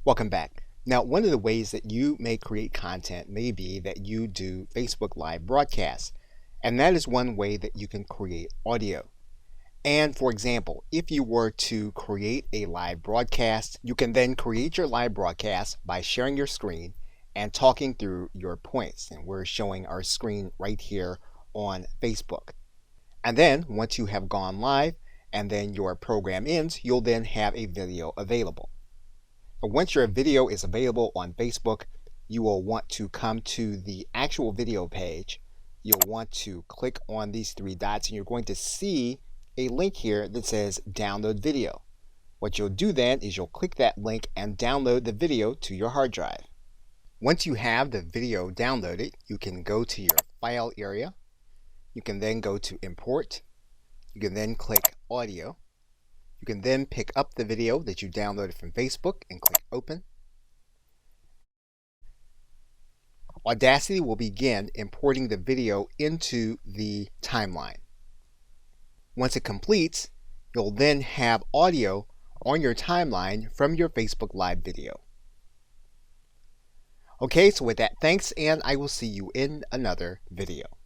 Welcome back. Now, one of the ways that you may create content may be that you do Facebook Live broadcasts, and that is one way that you can create audio. And for example, if you were to create a live broadcast, you can then create your live broadcast by sharing your screen and talking through your points. And we're showing our screen right here on Facebook. And then once you have gone live and then your program ends, you'll then have a video available. But once your video is available on Facebook, you will want to come to the actual video page. You'll want to click on these three dots and you're going to see a link here that says download video. What you'll do then is you'll click that link and download the video to your hard drive. Once you have the video downloaded, you can go to your file area. You can then go to import. You can then click audio. You can then pick up the video that you downloaded from Facebook and click open. Audacity will begin importing the video into the timeline. Once it completes, you'll then have audio on your timeline from your Facebook Live video. Okay, so with that, thanks, and I will see you in another video.